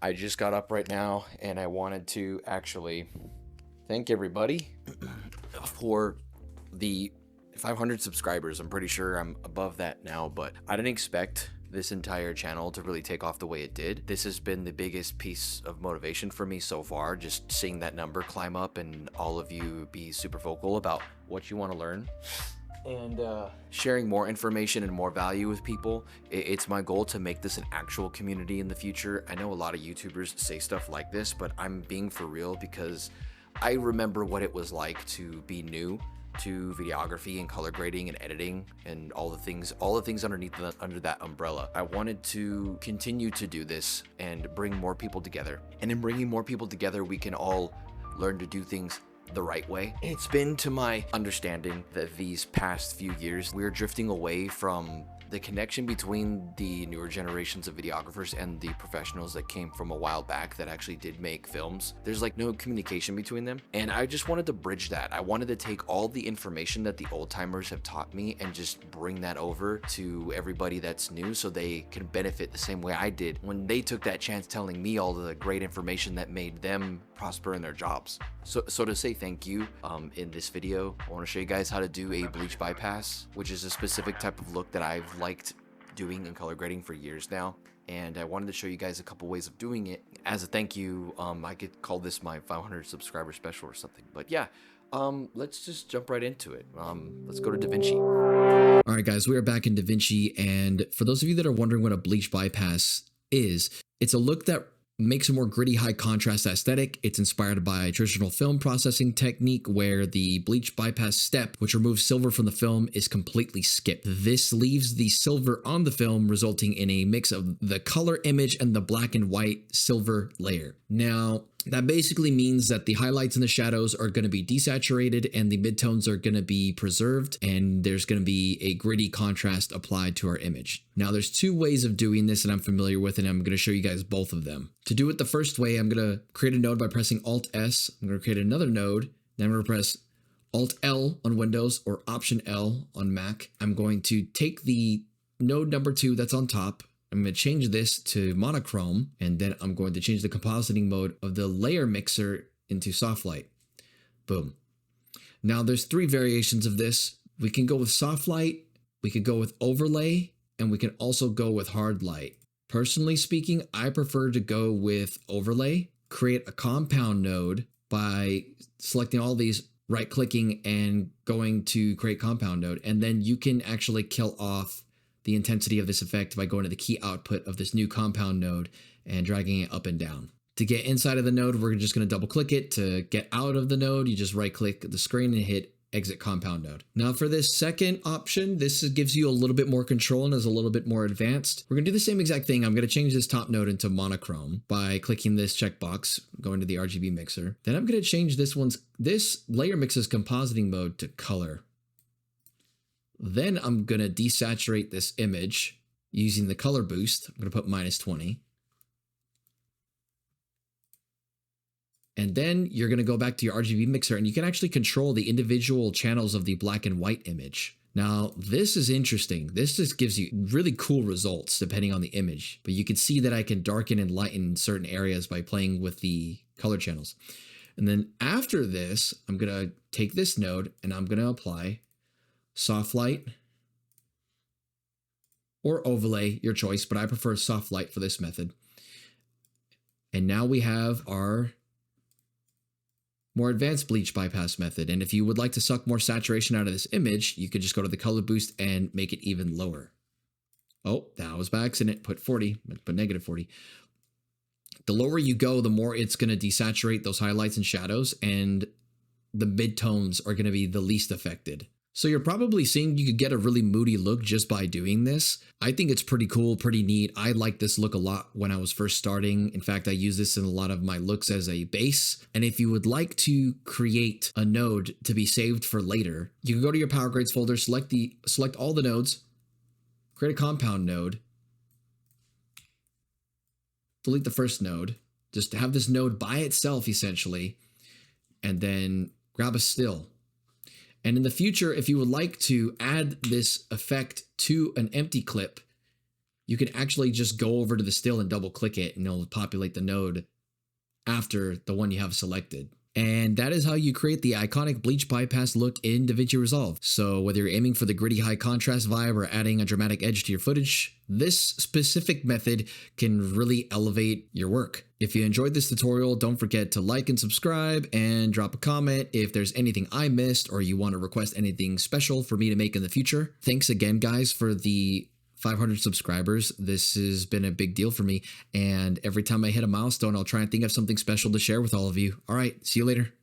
I just got up right now and I wanted to actually thank everybody for the 500 subscribers. I'm pretty sure I'm above that now, but I didn't expect this entire channel to really take off the way it did. This has been the biggest piece of motivation for me so far, just seeing that number climb up and all of you be super vocal about what you want to learn and sharing more information and more value with people. It's my goal to make this an actual community in the future. I know a lot of YouTubers say stuff like this, but I'm being for real because I remember what it was like to be new to videography and color grading and editing and all the things underneath under that umbrella. I wanted to continue to do this and bring more people together. And in bringing more people together, we can all learn to do things the right way. It's been to my understanding that these past few years, we're drifting away from the connection between the newer generations of videographers and the professionals that came from a while back that actually did make films. There's like no communication between them. And I just wanted to bridge that. I wanted to take all the information that the old timers have taught me and just bring that over to everybody that's new so they can benefit the same way I did when they took that chance telling me all the great information that made them prosper in their jobs. So to say thank you, in this video, I want to show you guys how to do a bleach bypass, which is a specific type of look that I've liked doing in color grading for years now. And I wanted to show you guys a couple ways of doing it. As a thank you, I could call this my 500 subscriber special or something. But yeah, let's just jump right into it. Let's go to DaVinci. All right, guys, we are back in DaVinci. And for those of you that are wondering what a bleach bypass is, it's a look that makes a more gritty, high contrast aesthetic. It's inspired by a traditional film processing technique where the bleach bypass step, which removes silver from the film, is completely skipped. This leaves the silver on the film, resulting in a mix of the color image and the black and white silver layer. Now, that basically means that the highlights and the shadows are going to be desaturated and the midtones are going to be preserved, and there's going to be a gritty contrast applied to our image. Now, there's two ways of doing this that I'm familiar with, and I'm going to show you guys both of them. To do it the first way, I'm going to create a node by pressing Alt-S. I'm going to create another node. Then I'm going to press Alt-L on Windows or Option-L on Mac. I'm going to take the node number 2 that's on top. I'm going to change this to monochrome, and then I'm going to change the compositing mode of the layer mixer into soft light. Boom. Now there's 3 variations of this. We can go with soft light, we could go with overlay, and we can also go with hard light. Personally speaking, I prefer to go with overlay. Create a compound node by selecting all these, right-clicking and going to create compound node, and then you can actually kill off the intensity of this effect by going to the key output of this new compound node and dragging it up and down. To get inside of the node, we're just going to double click it. To get out of the node, you just right click the screen and hit exit compound node. Now for this second option, this gives you a little bit more control and is a little bit more advanced. We're going to do the same exact thing. I'm going to change this top node into monochrome by clicking this checkbox, going to the RGB mixer. Then I'm going to change this layer mix's compositing mode to color. Then I'm going to desaturate this image using the color boost. I'm going to put -20. And then you're going to go back to your RGB mixer and you can actually control the individual channels of the black and white image. Now, this is interesting. This just gives you really cool results depending on the image. But you can see that I can darken and lighten certain areas by playing with the color channels. And then after this, I'm going to take this node and I'm going to apply soft light or overlay, your choice, but I prefer soft light for this method. And now we have our more advanced bleach bypass method. And if you would like to suck more saturation out of this image, you could just go to the color boost and make it even lower. Oh, that was by accident. Put 40, but -40. The lower you go, the more it's going to desaturate those highlights and shadows, and the midtones are going to be the least affected. So you're probably seeing you could get a really moody look just by doing this. I think it's pretty cool, pretty neat. I like this look a lot when I was first starting. In fact, I use this in a lot of my looks as a base. And if you would like to create a node to be saved for later, you can go to your Power Grades folder, select all the nodes, create a compound node, delete the first node, just have this node by itself essentially, and then grab a still. And in the future, if you would like to add this effect to an empty clip, you can actually just go over to the still and double click it and it'll populate the node after the one you have selected. And that is how you create the iconic Bleach bypass look in DaVinci Resolve. So whether you're aiming for the gritty high contrast vibe or adding a dramatic edge to your footage, this specific method can really elevate your work. If you enjoyed this tutorial, don't forget to like and subscribe and drop a comment if there's anything I missed or you want to request anything special for me to make in the future. Thanks again, guys, for the 500 subscribers. This has been a big deal for me, and every time I hit a milestone, I'll try and think of something special to share with all of you. All right, see you later.